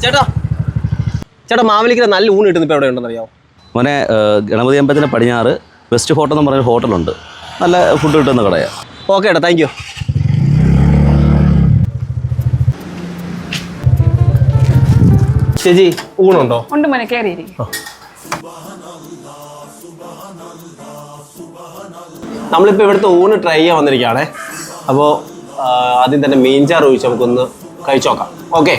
ചേട്ടാ ചേട്ടാ മാവേലിക്കര നല്ല ഊണ് കിട്ടുന്ന ഇപ്പോൾ എവിടെ ഉണ്ടെന്ന് അറിയാമോ? മോനെ ഗണപതി അമ്പലത്തിന് പടിഞ്ഞാറ് വെസ്റ്റ് ഫോർട്ട് എന്ന് പറഞ്ഞൊരു ഹോട്ടലുണ്ട്. നല്ല ഫുഡ് കിട്ടുന്ന കടയാണ്. ഓക്കെ ഏട്ടാ, താങ്ക് യു. ചേച്ചി ഊണുണ്ടോ? ഉണ്ട് മോനെ, കയറിയിരിക്കും. നമ്മളിപ്പോൾ ഇവിടുത്തെ ഊണ് ട്രൈ ചെയ്യാൻ വന്നിരിക്കുകയാണേ. അപ്പോൾ ആദ്യം തന്നെ മീൻചാറ് ഒഴിച്ച് നമുക്കൊന്ന് കഴിച്ചു നോക്കാം. ഓക്കെ,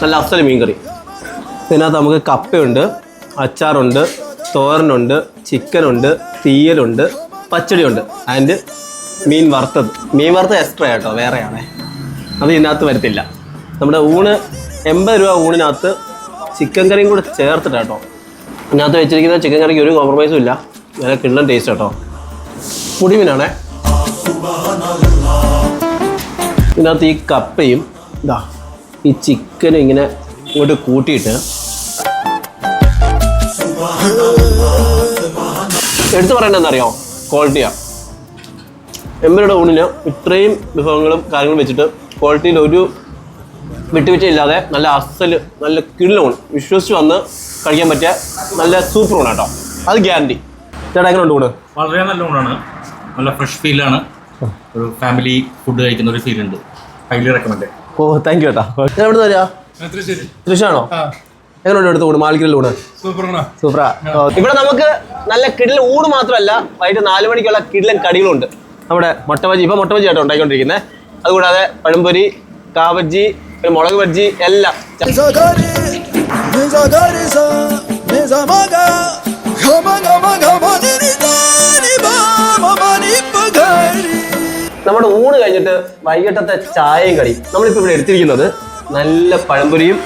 നല്ല അസൽ മീൻകറി. ഇതിനകത്ത് നമുക്ക് കപ്പയുണ്ട്, അച്ചാറുണ്ട്, തോരനുണ്ട്, ചിക്കനുണ്ട്, തീയലുണ്ട്, പച്ചടിയുണ്ട്, ആൻഡ് മീൻ വറുത്തത്. മീൻ വറുത്തത് എക്സ്ട്രാ കേട്ടോ, വേറെയാണേ, അത് ഇതിനകത്ത് വരത്തില്ല. നമ്മുടെ ഊണ് 80 രൂപ ഊണിനകത്ത് ചിക്കൻ കറിയും കൂടെ ചേർത്തിട്ടാട്ടോ ഇതിനകത്ത് വെച്ചിരിക്കുന്ന. ചിക്കൻ കറിക്ക് ഒരു കോംപ്രമൈസും ഇല്ല, നല്ല കിണ്ണൻ ടേസ്റ്റ് കേട്ടോ. പൊടിമീനാണേ. ഇതിനകത്ത് ഈ കപ്പയും ഇതാ ഈ ചിക്കനും ഇങ്ങനെ ഇങ്ങോട്ട് കൂട്ടിയിട്ട് എടുത്തു പറയേണ്ടത് എന്താ ക്വാളിറ്റിയാണ്. 80 രൂപ ഊണിന് ഇത്രയും വിഭവങ്ങളും കാര്യങ്ങളും വെച്ചിട്ട് ക്വാളിറ്റിയിൽ ഒരു വിട്ടുവീഴ്ചയില്ലാതെ നല്ല അസൽ നല്ല കിടിലൻ ഊണ്, വിശ്വസിച്ച് വന്ന് കഴിക്കാൻ പറ്റിയ നല്ല സൂപ്പർ ഊണ് കേട്ടോ, അത് ഗ്യാരണ്ടി. ചേട്ടാ എങ്ങനെ ഉണ്ട് ഊണ്? വളരെ നല്ല ഊണാണ്, നല്ല ഫ്രഷ് ഫീലാണ്. ഒരു ഫാമിലി ഫുഡ് കഴിക്കുന്ന ഒരു ഫീൽ ഉണ്ട്. Highly recommend. Oh thank you ചേട്ടാ. ഞാൻ എവിടെ വരിക? തൃശ്ശൂരാണോ? എങ്ങനെയുണ്ട് എടുത്ത ഊണ്? മാലിക്കൽ ഊണ് സൂപ്പറാ. ഇവിടെ നമുക്ക് നല്ല കിടിലൻ ഊണ് മാത്രമല്ല, വൈകിട്ട് 4 മണിക്കുള്ള കിടിലൻ കടികളുണ്ട്. നമ്മുടെ മുട്ടബജി, ഇപ്പം മുട്ടബജി ആയിട്ടോ ഉണ്ടാക്കിക്കൊണ്ടിരിക്കുന്നത്. അതുകൂടാതെ പഴംപൊരി, കാബജി, മുളക് ബജ്ജി എല്ലാം. നമ്മുടെ ഊണ് കഴിഞ്ഞിട്ട് വൈകിട്ടത്തെ ചായയും കടി നമ്മളിപ്പോൾ ഇവിടെ എടുത്തിരിക്കുന്നത് നല്ല പഴംപൊരിയും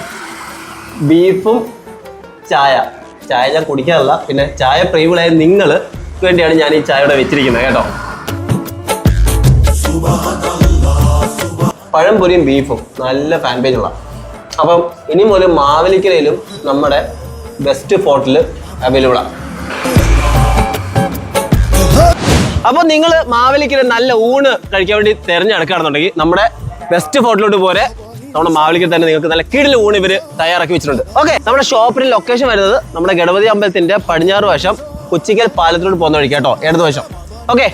ബീഫും ചായ ഞാൻ കുടിക്കാറില്ല, പിന്നെ ചായ പ്രേമികളായ നിങ്ങൾക്ക് വേണ്ടിയാണ് ഞാൻ ഈ ചായ ഇവിടെ വെച്ചിരിക്കുന്നത് കേട്ടോ. പഴംപൊരിയും ബീഫും നല്ല ഫാൻ പേജുള്ള. അപ്പം ഇനി മുതൽ മാവേലിക്കരയിലും നമ്മുടെ ബെസ്റ്റ് ഫോർട്ടിൽ അവൈലബിളാണ്. അപ്പോൾ നിങ്ങൾ മാവേലിക്കര നല്ല ഊണ് കഴിക്കാൻ വേണ്ടി തിരഞ്ഞെടുക്കുകയാണെന്നുണ്ടെങ്കിൽ നമ്മുടെ ബെസ്റ്റ് ഫോർട്ടിലോട്ട് പോലെ നമ്മുടെ മാവേലിക്കര തന്നെ നിങ്ങൾക്ക് നല്ല കിടിലൻ ഊണ് ഇവർ തയ്യാറാക്കി വെച്ചിട്ടുണ്ട്. ഓക്കെ, നമ്മുടെ ഷോപ്പിന്റെ ലൊക്കേഷൻ വരുന്നത് നമ്മുടെ ഗണപതി അമ്പലത്തിന്റെ പടിഞ്ഞാറ് വശം കുച്ചിക്കൽ പാലത്തിലോട്ട് പോകുന്ന വഴിക്ക് കേട്ടോ, ഇടതുവശം. ഓക്കെ.